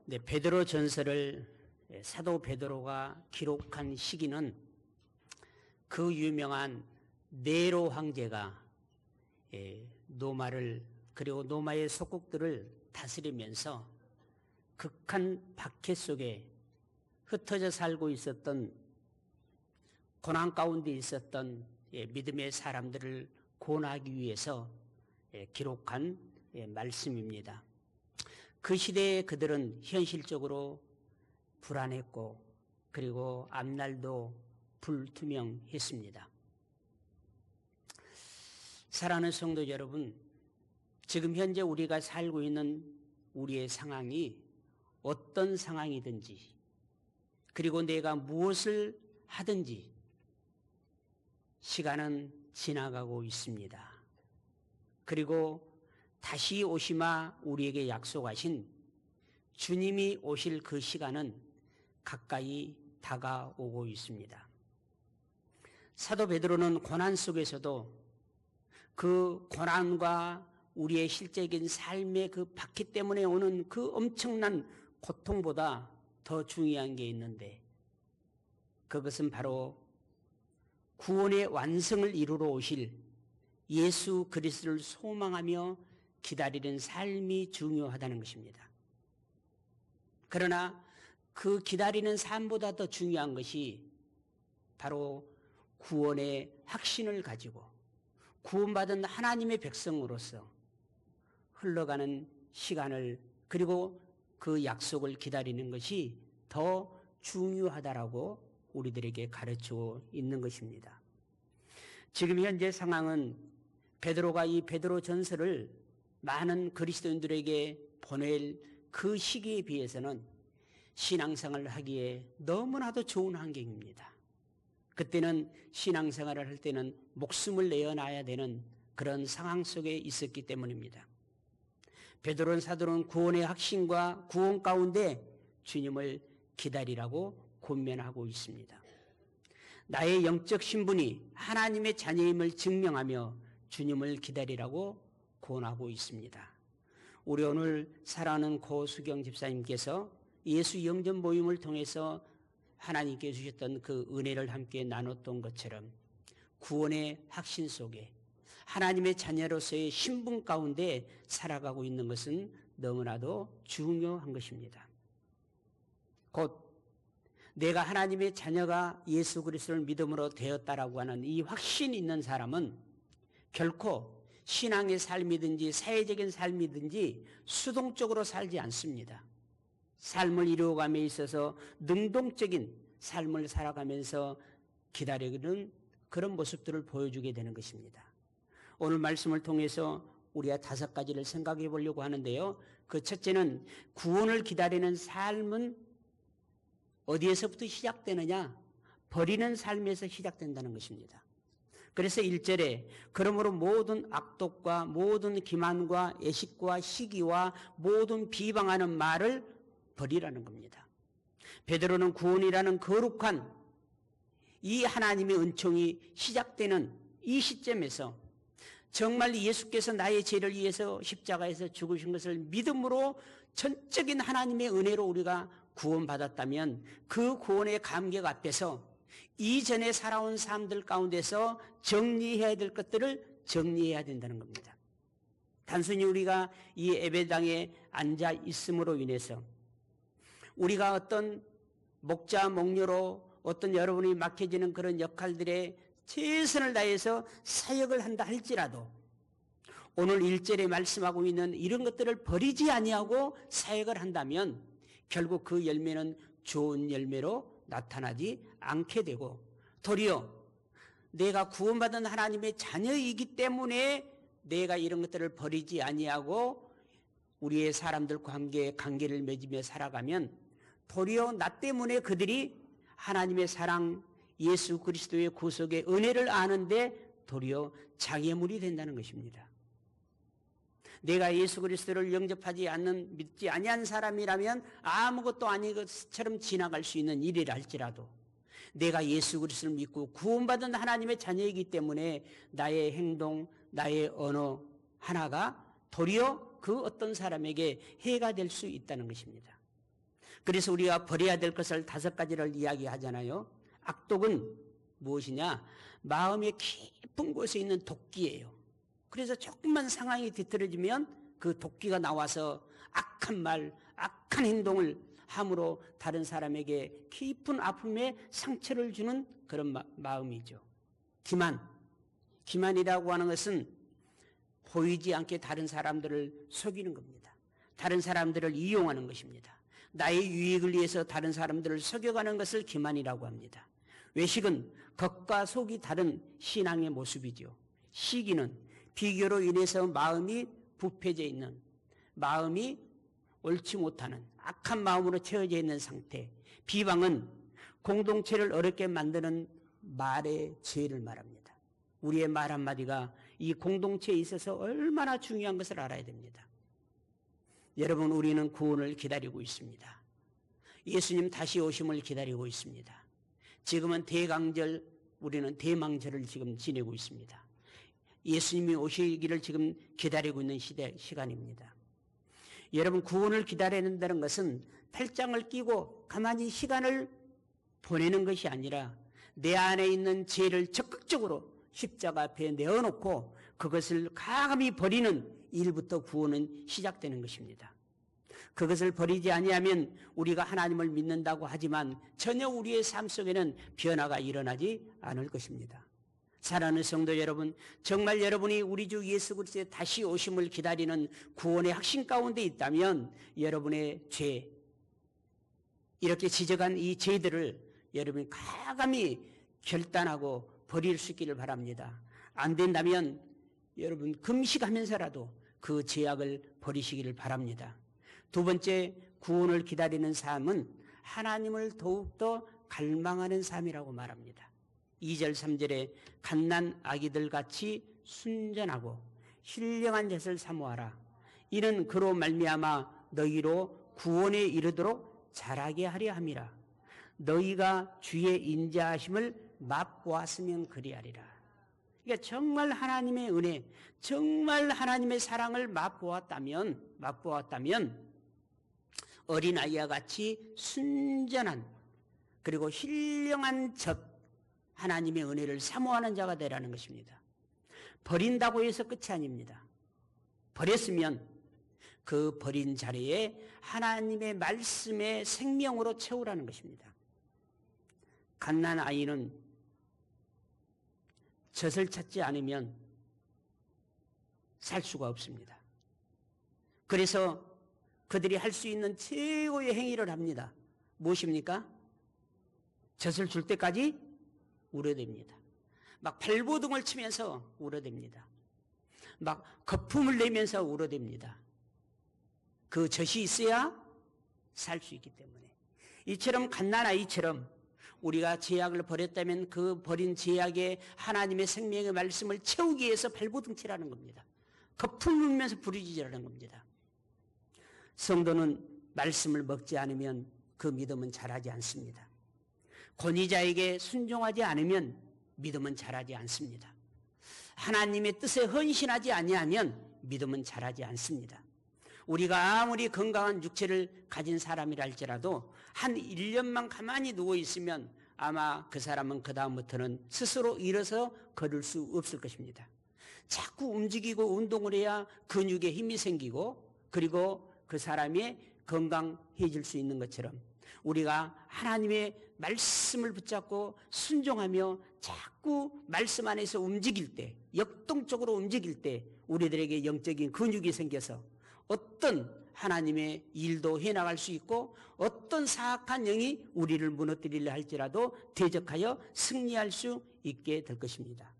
네, 베드로 전서를 사도 베드로가 기록한 시기는 그 유명한 네로 황제가 노마를 그리고 노마의 속국들을 다스리면서 극한 박해 속에 흩어져 살고 있었던 고난 가운데 있었던 믿음의 사람들을 구원하기 위해서 기록한 말씀입니다. 그 시대에 그들은 현실적으로 불안했고 그리고 앞날도 불투명했습니다. 사랑하는 성도 여러분, 지금 현재 우리가 살고 있는 우리의 상황이 어떤 상황이든지 그리고 내가 무엇을 하든지 시간은 지나가고 있습니다. 그리고 다시 오시마 우리에게 약속하신 주님이 오실 그 시간은 가까이 다가오고 있습니다. 사도 베드로는 고난 속에서도 그 고난과 우리의 실제적인 삶의 그 박해 때문에 오는 그 엄청난 고통보다 더 중요한 게 있는데 그것은 바로 구원의 완성을 이루러 오실 예수 그리스도를 소망하며 기다리는 삶이 중요하다는 것입니다. 그러나 그 기다리는 삶보다 더 중요한 것이 바로 구원의 확신을 가지고 구원받은 하나님의 백성으로서 흘러가는 시간을 그리고 그 약속을 기다리는 것이 더 중요하다라고 우리들에게 가르치고 있는 것입니다. 지금 현재 상황은 베드로가 이 베드로 전서를 많은 그리스도인들에게 보낼 그 시기에 비해서는 신앙생활을 하기에 너무나도 좋은 환경입니다. 그때는 신앙생활을 할 때는 목숨을 내어놔야 되는 그런 상황 속에 있었기 때문입니다. 베드로 사도는 구원의 확신과 구원 가운데 주님을 기다리라고 권면하고 있습니다. 나의 영적 신분이 하나님의 자녀임을 증명하며 주님을 기다리라고 권하고 있습니다. 우리 오늘 사랑하는 고수경 집사님께서 예수 영전 모임을 통해서 하나님께 주셨던 그 은혜를 함께 나눴던 것처럼 구원의 확신 속에 하나님의 자녀로서의 신분 가운데 살아가고 있는 것은 너무나도 중요한 것입니다. 곧 내가 하나님의 자녀가 예수 그리스도를 믿음으로 되었다라고 하는 이 확신이 있는 사람은 결코 신앙의 삶이든지 사회적인 삶이든지 수동적으로 살지 않습니다. 삶을 이루어감에 있어서 능동적인 삶을 살아가면서 기다리는 그런 모습들을 보여주게 되는 것입니다. 오늘 말씀을 통해서 우리가 5가지를 생각해 보려고 하는데요. 그 첫째는 구원을 기다리는 삶은 어디에서부터 시작되느냐? 버리는 삶에서 시작된다는 것입니다. 그래서 1절에 그러므로 모든 악독과 모든 기만과 애식과 시기와 모든 비방하는 말을 버리라는 겁니다. 베드로는 구원이라는 거룩한 이 하나님의 은총이 시작되는 이 시점에서 정말 예수께서 나의 죄를 위해서 십자가에서 죽으신 것을 믿음으로 전적인 하나님의 은혜로 우리가 구원받았다면 그 구원의 감격 앞에서 이전에 살아온 삶들 가운데서 정리해야 될 것들을 정리해야 된다는 겁니다. 단순히 우리가 이 예배당에 앉아 있음으로 인해서 우리가 어떤 목자 목녀로 어떤 여러분이 맡겨지는 그런 역할들에 최선을 다해서 사역을 한다 할지라도 오늘 1절에 말씀하고 있는 이런 것들을 버리지 아니하고 사역을 한다면 결국 그 열매는 좋은 열매로 나타나지 않게 되고 도리어 내가 구원받은 하나님의 자녀이기 때문에 내가 이런 것들을 버리지 아니하고 우리의 사람들 관계를 맺으며 살아가면 도리어 나 때문에 그들이 하나님의 사랑 예수 그리스도의 구속의 은혜를 아는데 도리어 장애물이 된다는 것입니다. 내가 예수 그리스도를 영접하지 않는 믿지 아니한 사람이라면 아무것도 아닌 것처럼 지나갈 수 있는 일이라 할지라도 내가 예수 그리스도를 믿고 구원받은 하나님의 자녀이기 때문에 나의 행동, 나의 언어 하나가 도리어 그 어떤 사람에게 해가 될 수 있다는 것입니다. 그래서 우리가 버려야 될 것을 5가지를 이야기하잖아요. 악독은 무엇이냐? 마음의 깊은 곳에 있는 도끼예요. 그래서 조금만 상황이 뒤틀어지면 그 도끼가 나와서 악한 말, 악한 행동을 함으로 다른 사람에게 깊은 아픔에 상처를 주는 그런 마음이죠. 기만이라고 하는 것은 보이지 않게 다른 사람들을 속이는 겁니다. 다른 사람들을 이용하는 것입니다. 나의 유익을 위해서 다른 사람들을 속여가는 것을 기만이라고 합니다. 외식은 겉과 속이 다른 신앙의 모습이죠. 시기는 비교로 인해서 마음이 부패져 있는, 마음이 옳지 못하는 악한 마음으로 채워져 있는 상태. 비방은 공동체를 어렵게 만드는 말의 죄를 말합니다. 우리의 말 한마디가 이 공동체에 있어서 얼마나 중요한 것을 알아야 됩니다. 여러분, 우리는 구원을 기다리고 있습니다. 예수님 다시 오심을 기다리고 있습니다. 지금은 대강절, 우리는 대망절을 지금 지내고 있습니다. 예수님이 오시기를 지금 기다리고 있는 시간입니다. 여러분, 구원을 기다려야 된다는 것은 팔짱을 끼고 가만히 시간을 보내는 것이 아니라 내 안에 있는 죄를 적극적으로 십자가 앞에 내어놓고 그것을 과감히 버리는 일부터 구원은 시작되는 것입니다. 그것을 버리지 아니하면 우리가 하나님을 믿는다고 하지만 전혀 우리의 삶 속에는 변화가 일어나지 않을 것입니다. 사랑하는 성도 여러분, 정말 여러분이 우리 주 예수 그리스도의 다시 오심을 기다리는 구원의 확신 가운데 있다면 여러분의 죄, 이렇게 지적한 이 죄들을 여러분이 과감히 결단하고 버릴 수 있기를 바랍니다. 안 된다면 여러분 금식하면서라도 그 죄악을 버리시기를 바랍니다. 두 번째, 구원을 기다리는 삶은 하나님을 더욱더 갈망하는 삶이라고 말합니다. 2절 3절에 갓난 아기들 같이 순전하고 신령한 젖을 사모하라. 이는 그로 말미암아 너희로 구원에 이르도록 자라게 하려 함이라. 너희가 주의 인자하심을 맛보았으면 그리하리라. 그러니까 정말 하나님의 은혜, 정말 하나님의 사랑을 맛보았다면 어린아이와 같이 순전한 그리고 신령한 젖, 하나님의 은혜를 사모하는 자가 되라는 것입니다. 버린다고 해서 끝이 아닙니다. 버렸으면 그 버린 자리에 하나님의 말씀의 생명으로 채우라는 것입니다. 갓난 아이는 젖을 찾지 않으면 살 수가 없습니다. 그래서 그들이 할 수 있는 최고의 행위를 합니다. 무엇입니까? 젖을 줄 때까지 울어댑니다. 막 발버둥을 치면서 울어댑니다. 막 거품을 내면서 울어댑니다. 그 젖이 있어야 살 수 있기 때문에. 이처럼 갓난아이처럼 우리가 제약을 버렸다면 그 버린 제약에 하나님의 생명의 말씀을 채우기 위해서 발버둥치라는 겁니다. 거품 울면서 부르짖으라는 겁니다. 성도는 말씀을 먹지 않으면 그 믿음은 자라지 않습니다. 권위자에게 순종하지 않으면 믿음은 자라지 않습니다. 하나님의 뜻에 헌신하지 아니하면 믿음은 자라지 않습니다. 우리가 아무리 건강한 육체를 가진 사람이라 할지라도 한 1년만 가만히 누워있으면 아마 그 사람은 그 다음부터는 스스로 일어서 걸을 수 없을 것입니다. 자꾸 움직이고 운동을 해야 근육에 힘이 생기고 그리고 그 사람이 건강해질 수 있는 것처럼 우리가 하나님의 말씀을 붙잡고 순종하며 자꾸 말씀 안에서 움직일 때, 역동적으로 움직일 때 우리들에게 영적인 근육이 생겨서 어떤 하나님의 일도 해나갈 수 있고 어떤 사악한 영이 우리를 무너뜨리려 할지라도 대적하여 승리할 수 있게 될 것입니다.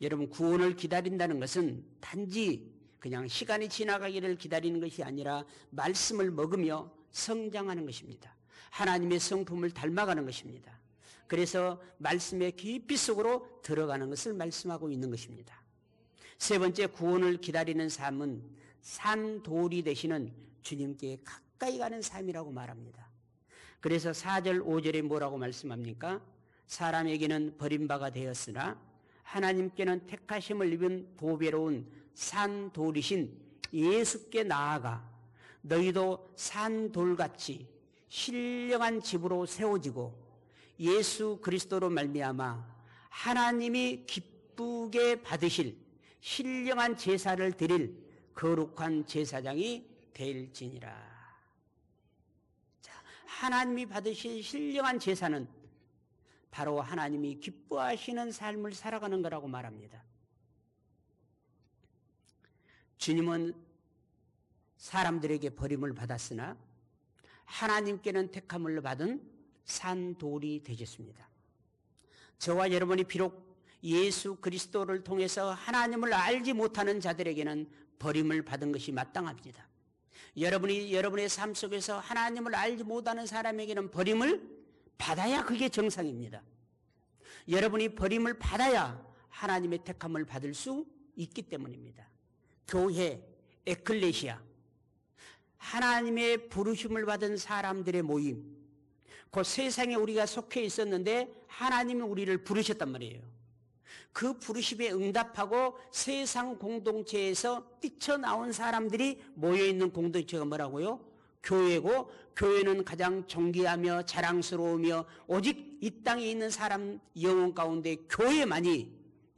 여러분, 구원을 기다린다는 것은 단지 그냥 시간이 지나가기를 기다리는 것이 아니라 말씀을 먹으며 성장하는 것입니다. 하나님의 성품을 닮아가는 것입니다. 그래서 말씀의 깊이 속으로 들어가는 것을 말씀하고 있는 것입니다. 세 번째, 구원을 기다리는 삶은 산돌이 되시는 주님께 가까이 가는 삶이라고 말합니다. 그래서 4절 5절에 뭐라고 말씀합니까? 사람에게는 버림바가 되었으나 하나님께는 택하심을 입은 보배로운 산돌이신 예수께 나아가 너희도 산돌같이 신령한 집으로 세워지고 예수 그리스도로 말미암아 하나님이 기쁘게 받으실 신령한 제사를 드릴 거룩한 제사장이 될지니라. 자, 하나님이 받으실 신령한 제사는 바로 하나님이 기뻐하시는 삶을 살아가는 거라고 말합니다. 주님은 사람들에게 버림을 받았으나 하나님께는 택함을 받은 산돌이 되셨습니다. 저와 여러분이 비록 예수 그리스도를 통해서 하나님을 알지 못하는 자들에게는 버림을 받은 것이 마땅합니다. 여러분이 여러분의 삶 속에서 하나님을 알지 못하는 사람에게는 버림을 받아야 그게 정상입니다. 여러분이 버림을 받아야 하나님의 택함을 받을 수 있기 때문입니다. 교회, 에클레시아, 하나님의 부르심을 받은 사람들의 모임, 그 세상에 우리가 속해 있었는데 하나님이 우리를 부르셨단 말이에요. 그 부르심에 응답하고 세상 공동체에서 뛰쳐나온 사람들이 모여있는 공동체가 뭐라고요? 교회고, 교회는 가장 존귀하며 자랑스러우며 오직 이 땅에 있는 사람 영혼 가운데 교회만이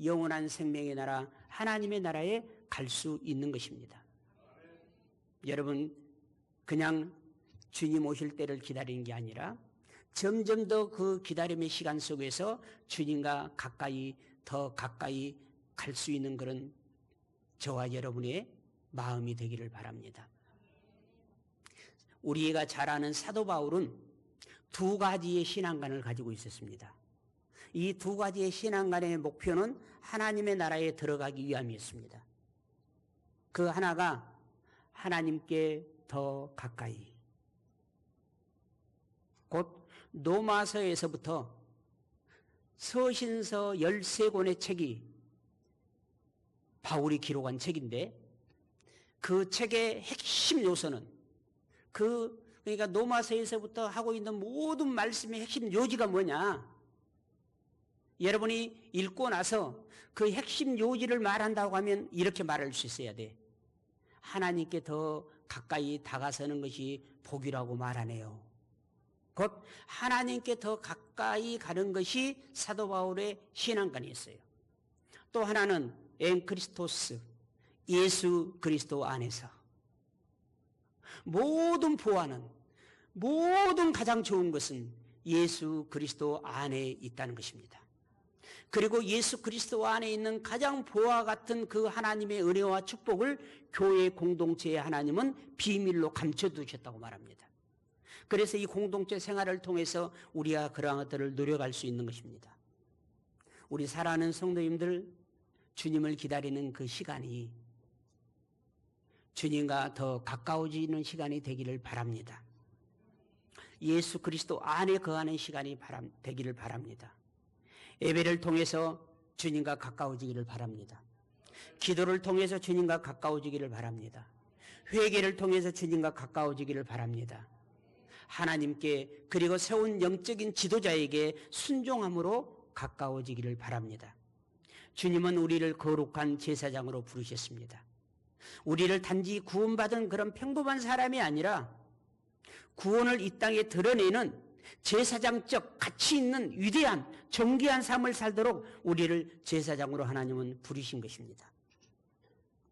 영원한 생명의 나라, 하나님의 나라에 갈 수 있는 것입니다. 여러분, 그냥 주님 오실 때를 기다리는 게 아니라 점점 더 그 기다림의 시간 속에서 주님과 더 가까이 갈 수 있는 그런 저와 여러분의 마음이 되기를 바랍니다. 우리가 잘 아는 사도 바울은 두 가지의 신앙관을 가지고 있었습니다. 이 두 가지의 신앙관의 목표는 하나님의 나라에 들어가기 위함이었습니다. 그 하나가 하나님께 더 가까이, 곧 로마서에서부터 서신서 13권의 책이 바울이 기록한 책인데 그 책의 핵심 요소는 그러니까 로마서에서부터 하고 있는 모든 말씀의 핵심 요지가 뭐냐? 여러분이 읽고 나서 그 핵심 요지를 말한다고 하면 이렇게 말할 수 있어야 돼. 하나님께 더 가까이 다가서는 것이 복이라고 말하네요. 곧 하나님께 더 가까이 가는 것이 사도 바울의 신앙관이었어요. 또 하나는 엔크리스토스, 예수 그리스도 안에서 모든 보화는, 모든 가장 좋은 것은 예수 그리스도 안에 있다는 것입니다. 그리고 예수 그리스도 안에 있는 가장 보화 같은 그 하나님의 은혜와 축복을 교회 공동체의 하나님은 비밀로 감춰두셨다고 말합니다. 그래서 이 공동체 생활을 통해서 우리가 그러한 것들을 누려갈 수 있는 것입니다. 우리 사랑하는 성도님들, 주님을 기다리는 그 시간이 주님과 더 가까워지는 시간이 되기를 바랍니다. 예수 그리스도 안에 거하는 시간이 되기를 바랍니다. 예배를 통해서 주님과 가까워지기를 바랍니다. 기도를 통해서 주님과 가까워지기를 바랍니다. 회개를 통해서 주님과 가까워지기를 바랍니다. 하나님께 그리고 세운 영적인 지도자에게 순종함으로 가까워지기를 바랍니다. 주님은 우리를 거룩한 제사장으로 부르셨습니다. 우리를 단지 구원받은 그런 평범한 사람이 아니라 구원을 이 땅에 드러내는 제사장적 가치 있는 위대한 존귀한 삶을 살도록 우리를 제사장으로 하나님은 부르신 것입니다.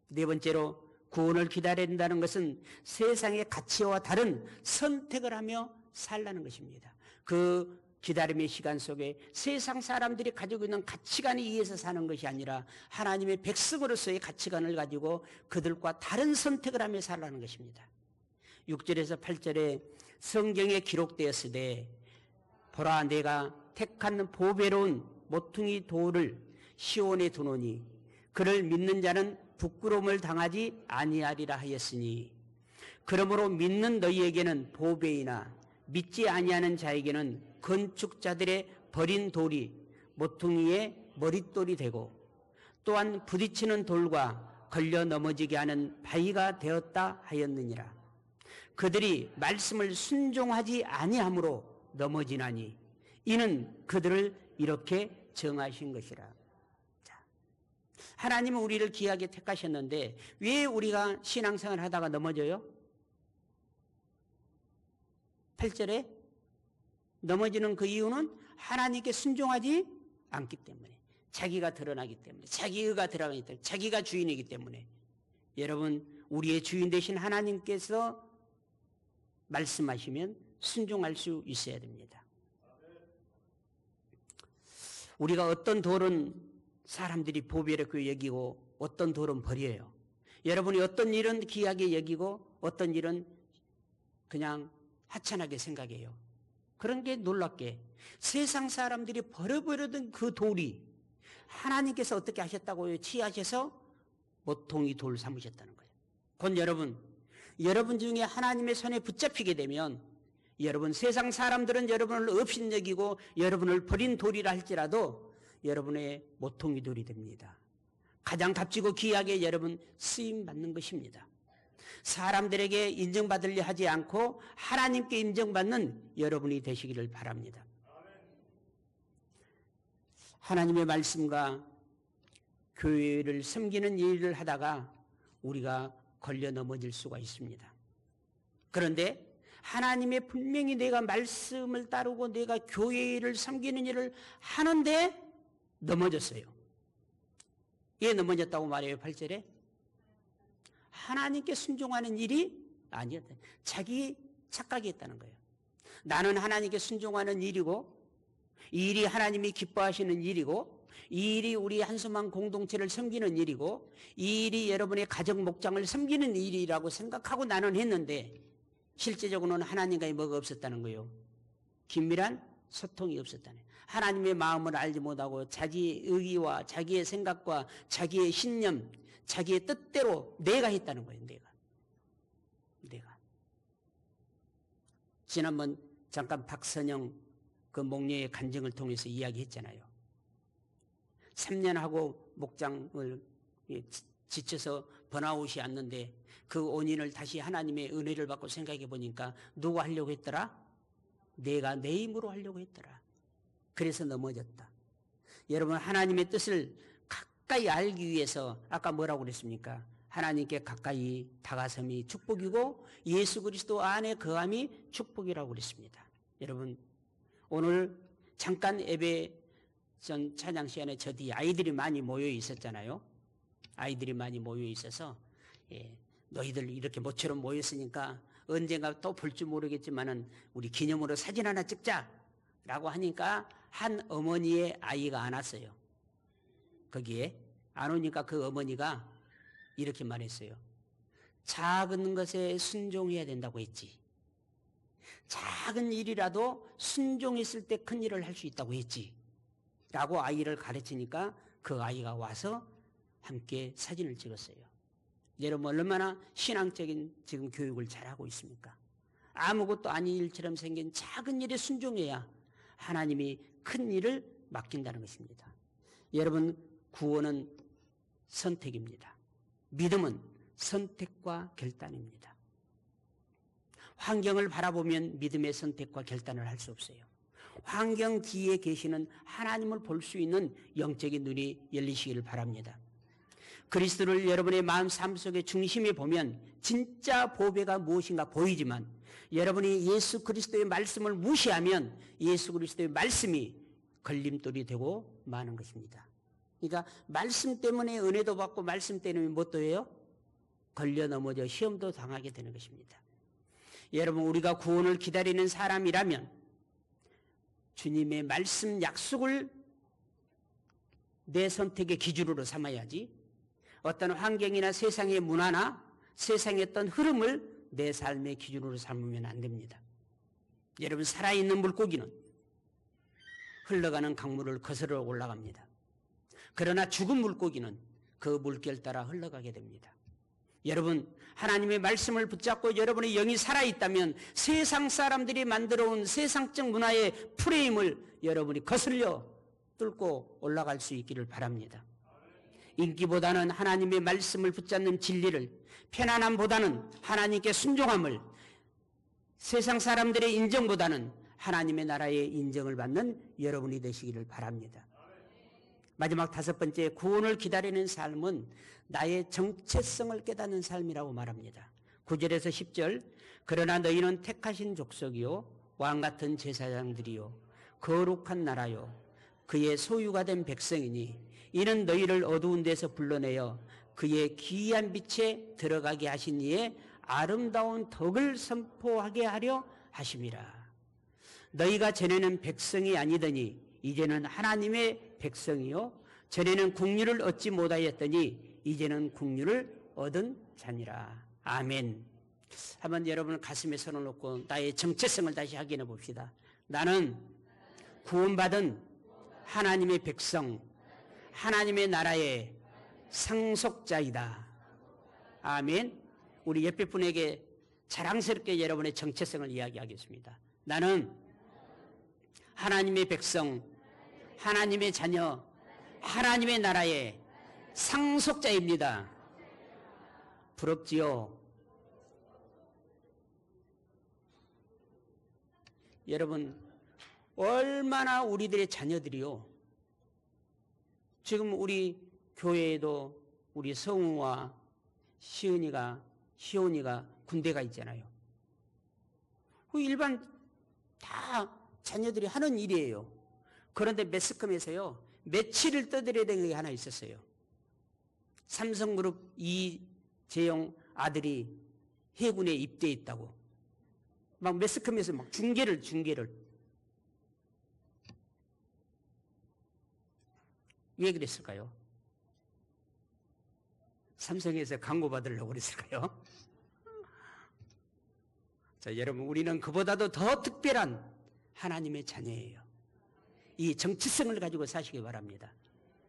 네 번째로, 구원을 기다린다는 것은 세상의 가치와 다른 선택을 하며 살라는 것입니다. 그 기다림의 시간 속에 세상 사람들이 가지고 있는 가치관에 의해서 사는 것이 아니라 하나님의 백성으로서의 가치관을 가지고 그들과 다른 선택을 하며 살라는 것입니다. 6절에서 8절에 성경에 기록되었으되 보라, 내가 택한 보배로운 모퉁이 돌을 시온에 두노니 그를 믿는 자는 부끄러움을 당하지 아니하리라 하였으니, 그러므로 믿는 너희에게는 보배이나 믿지 아니하는 자에게는 건축자들의 버린 돌이 모퉁이의 머릿돌이 되고 또한 부딪히는 돌과 걸려 넘어지게 하는 바위가 되었다 하였느니라. 그들이 말씀을 순종하지 아니함으로 넘어지나니 이는 그들을 이렇게 정하신 것이라. 자, 하나님은 우리를 귀하게 택하셨는데 왜 우리가 신앙생활을 하다가 넘어져요? 8절에 넘어지는 그 이유는 하나님께 순종하지 않기 때문에, 자기가 드러나기 때문에, 자기가 드러나기 때문에, 자기가 주인이기 때문에. 여러분, 우리의 주인 되신 하나님께서 말씀하시면 순종할 수 있어야 됩니다. 우리가 어떤 돌은 사람들이 보배롭게 여기고 어떤 돌은 버려요. 여러분이 어떤 일은 귀하게 여기고 어떤 일은 그냥 하찮게 생각해요. 그런 게 놀랍게 세상 사람들이 버려버리던 그 돌이 하나님께서 어떻게 하셨다고요? 취하셔서 모퉁이 돌 삼으셨다는 거예요. 곧 여러분 중에 하나님의 손에 붙잡히게 되면, 여러분 세상 사람들은 여러분을 업신여기고 여러분을 버린 돌이라 할지라도 여러분의 모퉁이 돌이 됩니다. 가장 값지고 귀하게 여러분 쓰임 받는 것입니다. 사람들에게 인정받으려 하지 않고 하나님께 인정받는 여러분이 되시기를 바랍니다. 하나님의 말씀과 교회를 섬기는 일을 하다가 우리가 걸려 넘어질 수가 있습니다. 그런데 하나님의 분명히 내가 말씀을 따르고 내가 교회를 섬기는 일을 하는데 넘어졌어요. 왜 넘어졌다고 말해요? 8절에 하나님께 순종하는 일이 아니었다. 자기 착각이 있다는 거예요. 나는 하나님께 순종하는 일이고, 이 일이 하나님이 기뻐하시는 일이고, 이 일이 우리 한수만 공동체를 섬기는 일이고, 이 일이 여러분의 가정 목장을 섬기는 일이라고 생각하고 나는 했는데, 실제적으로는 하나님과의 뭐가 없었다는 거예요. 긴밀한 소통이 없었다는 거예요. 하나님의 마음을 알지 못하고 자기의 의기와 자기의 생각과 자기의 신념, 자기의 뜻대로 내가 했다는 거예요. 내가. 지난번 잠깐 박선영 그 목녀의 간증을 통해서 이야기했잖아요. 3년 하고 목장을 지쳐서 번아웃이 왔는데 그 원인을 다시 하나님의 은혜를 받고 생각해 보니까 누가 하려고 했더라? 내가 내 힘으로 하려고 했더라. 그래서 넘어졌다. 여러분, 하나님의 뜻을 가까이 알기 위해서 아까 뭐라고 그랬습니까? 하나님께 가까이 다가섬이 축복이고 예수 그리스도 안에 거함이 축복이라고 그랬습니다. 여러분, 오늘 잠깐 예배 전 찬양 시간에 저 뒤에 아이들이 많이 모여 있었잖아요. 아이들이 많이 모여 있어서 너희들 이렇게 모처럼 모였으니까 언젠가 또 볼 줄 모르겠지만은 우리 기념으로 사진 하나 찍자라고 하니까 한 어머니의 아이가 안 왔어요. 거기에 안 오니까 그 어머니가 이렇게 말했어요. 작은 것에 순종해야 된다고 했지. 작은 일이라도 순종했을 때 큰 일을 할 수 있다고 했지. 라고 아이를 가르치니까 그 아이가 와서 함께 사진을 찍었어요. 여러분, 얼마나 신앙적인 지금 교육을 잘하고 있습니까? 아무것도 아닌 일처럼 생긴 작은 일에 순종해야 하나님이 큰 일을 맡긴다는 것입니다. 여러분, 구원은 선택입니다. 믿음은 선택과 결단입니다. 환경을 바라보면 믿음의 선택과 결단을 할 수 없어요. 환경 뒤에 계시는 하나님을 볼 수 있는 영적인 눈이 열리시기를 바랍니다. 그리스도를 여러분의 마음 삶 속에 중심에 보면 진짜 보배가 무엇인가 보이지만, 여러분이 예수 그리스도의 말씀을 무시하면 예수 그리스도의 말씀이 걸림돌이 되고 마는 것입니다. 그러니까 말씀 때문에 은혜도 받고 말씀 때문에 뭣도 해요? 걸려 넘어져 시험도 당하게 되는 것입니다. 여러분, 우리가 구원을 기다리는 사람이라면 주님의 말씀 약속을 내 선택의 기준으로 삼아야지, 어떤 환경이나 세상의 문화나 세상의 어떤 흐름을 내 삶의 기준으로 삼으면 안 됩니다. 여러분, 살아있는 물고기는 흘러가는 강물을 거슬러 올라갑니다. 그러나 죽은 물고기는 그 물결 따라 흘러가게 됩니다. 여러분, 하나님의 말씀을 붙잡고 여러분의 영이 살아있다면 세상 사람들이 만들어온 세상적 문화의 프레임을 여러분이 거슬려 뚫고 올라갈 수 있기를 바랍니다. 인기보다는 하나님의 말씀을 붙잡는 진리를, 편안함보다는 하나님께 순종함을, 세상 사람들의 인정보다는 하나님의 나라의 인정을 받는 여러분이 되시기를 바랍니다. 마지막 5번째, 구원을 기다리는 삶은 나의 정체성을 깨닫는 삶이라고 말합니다. 9절에서 10절, 그러나 너희는 택하신 족속이요 왕같은 제사장들이요 거룩한 나라요 그의 소유가 된 백성이니 이는 너희를 어두운 데서 불러내어 그의 기이한 빛에 들어가게 하신 이의 아름다운 덕을 선포하게 하려 하심이라. 너희가 전에는 백성이 아니더니 이제는 하나님의 백성이요 전에는 국류를 얻지 못하였더니 이제는 국류를 얻은 자니라. 아멘. 한번 여러분 가슴에 손을 놓고 나의 정체성을 다시 확인해 봅시다. 나는 구원받은 하나님의 백성, 하나님의 나라의 상속자이다. 아멘. 우리 옆에 분에게 자랑스럽게 여러분의 정체성을 이야기하겠습니다. 나는 하나님의 백성, 하나님의 자녀, 하나님의 나라의 상속자입니다. 부럽지요? 여러분, 얼마나 우리들의 자녀들이요. 지금 우리 교회에도 우리 성우와 시온이가 군대가 있잖아요. 일반 다 자녀들이 하는 일이에요. 그런데 매스컴에서요, 며칠을 떠들어야 되는 게 하나 있었어요. 삼성그룹 이재용 아들이 해군에 입대했다고. 막 매스컴에서 막 중계를. 왜 그랬을까요? 삼성에서 광고 받으려고 그랬을까요? 자, 여러분, 우리는 그보다도 더 특별한 하나님의 자녀예요. 이 정체성을 가지고 사시기 바랍니다.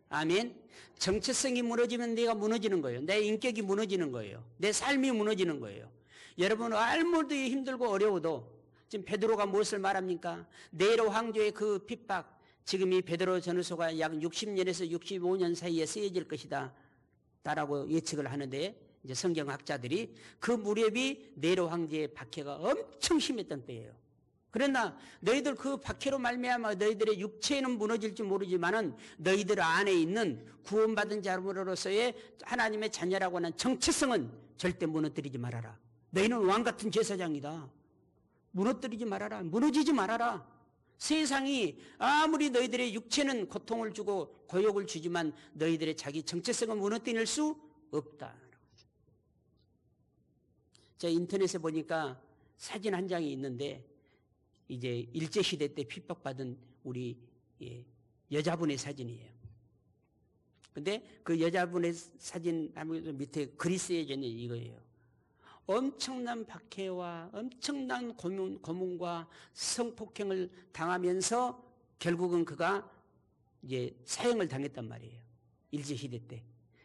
아멘. 정체성이 무너지면 내가 무너지는 거예요. 내 인격이 무너지는 거예요. 내 삶이 무너지는 거예요. 여러분, 아무리 힘들고 어려워도 지금 베드로가 무엇을 말합니까? 네로 황제의 그 핍박, 지금 이 베드로 전후서가 약 60년에서 65년 사이에 쓰여질 것이다 라고 예측을 하는데, 이제 성경학자들이 그 무렵이 네로 황제의 박해가 엄청 심했던 때예요. 그러나 너희들 그 박해로 말미암아 너희들의 육체는 무너질지 모르지만은 너희들 안에 있는 구원받은 자로서의 하나님의 자녀라고 하는 정체성은 절대 무너뜨리지 말아라. 너희는 왕같은 제사장이다. 무너뜨리지 말아라. 무너지지 말아라. 세상이 아무리 너희들의 육체는 고통을 주고 고욕을 주지만 너희들의 자기 정체성은 무너뜨릴 수 없다. 제가 인터넷에 보니까 사진 한 장이 있는데, 이제 일제시대 때 핍박받은 우리 여자분의 사진이에요. 근데 그 여자분의 사진 밑에 글이 쓰여져 있는 이거예요. 엄청난 박해와 엄청난 고문과 성폭행을 당하면서 결국은 그가 이제 사형을 당했단 말이에요. 일제시대 때.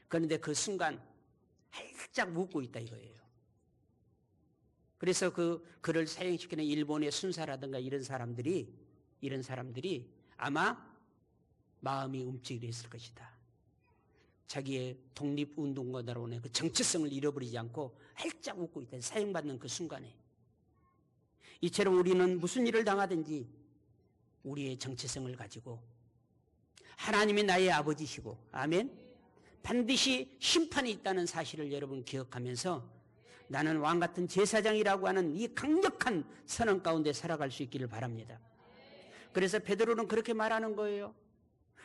그런데 그 순간 활짝 웃고 있다 이거예요. 그래서 그 그를 사형시키는 일본의 순사라든가 이런 사람들이 아마 마음이 움직였을 것이다. 자기의 독립운동가다라는 그 정체성을 잃어버리지 않고 활짝 웃고 있다. 사형받는 그 순간에. 이처럼 우리는 무슨 일을 당하든지 우리의 정체성을 가지고 하나님이 나의 아버지시고, 아멘, 반드시 심판이 있다는 사실을 여러분 기억하면서 나는 왕같은 제사장이라고 하는 이 강력한 선언 가운데 살아갈 수 있기를 바랍니다. 그래서 베드로는 그렇게 말하는 거예요.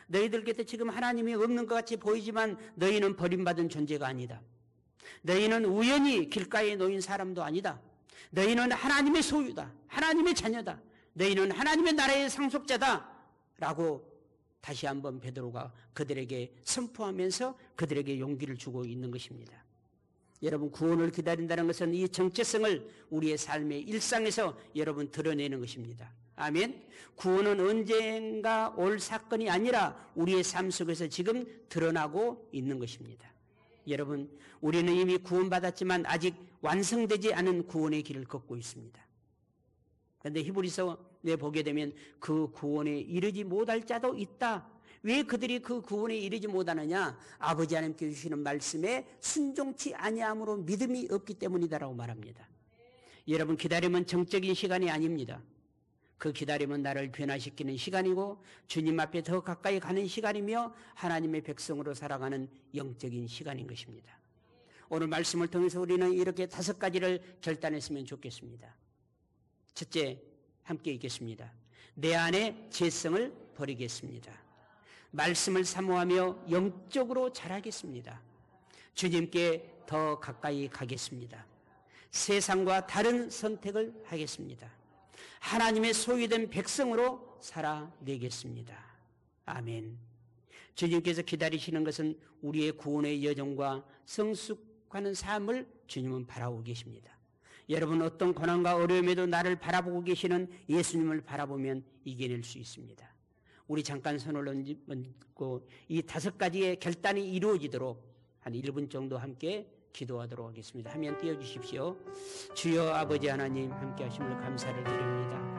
너희들 곁에 지금 하나님이 없는 것 같이 보이지만 너희는 버림받은 존재가 아니다. 너희는 우연히 길가에 놓인 사람도 아니다. 너희는 하나님의 소유다. 하나님의 자녀다. 너희는 하나님의 나라의 상속자다. 라고 다시 한번 베드로가 그들에게 선포하면서 그들에게 용기를 주고 있는 것입니다. 여러분, 구원을 기다린다는 것은 이 정체성을 우리의 삶의 일상에서 여러분 드러내는 것입니다. 아멘. 구원은 언젠가 올 사건이 아니라 우리의 삶 속에서 지금 드러나고 있는 것입니다. 여러분, 우리는 이미 구원받았지만 아직 완성되지 않은 구원의 길을 걷고 있습니다. 그런데 히브리서에 보게 되면 그 구원에 이르지 못할 자도 있다. 왜 그들이 그 구원에 이르지 못하느냐? 아버지 하나님께 주시는 말씀에 순종치 아니함으로 믿음이 없기 때문이다라고 말합니다. 여러분, 기다림은 정적인 시간이 아닙니다. 그 기다림은 나를 변화시키는 시간이고 주님 앞에 더 가까이 가는 시간이며 하나님의 백성으로 살아가는 영적인 시간인 것입니다. 오늘 말씀을 통해서 우리는 이렇게 5가지를 결단했으면 좋겠습니다. 첫째, 함께 읽겠습니다. 내 안에 죄성을 버리겠습니다. 말씀을 사모하며 영적으로 자라겠습니다. 주님께 더 가까이 가겠습니다. 세상과 다른 선택을 하겠습니다. 하나님의 소유된 백성으로 살아내겠습니다. 아멘. 주님께서 기다리시는 것은 우리의 구원의 여정과 성숙하는 삶을 주님은 바라보고 계십니다. 여러분, 어떤 고난과 어려움에도 나를 바라보고 계시는 예수님을 바라보면 이겨낼 수 있습니다. 우리 잠깐 손을 얹고 이 5가지의 결단이 이루어지도록 한 1분 정도 함께 기도하도록 하겠습니다. 화면 띄워주십시오. 주여 아버지 하나님, 함께 하심을 감사를 드립니다.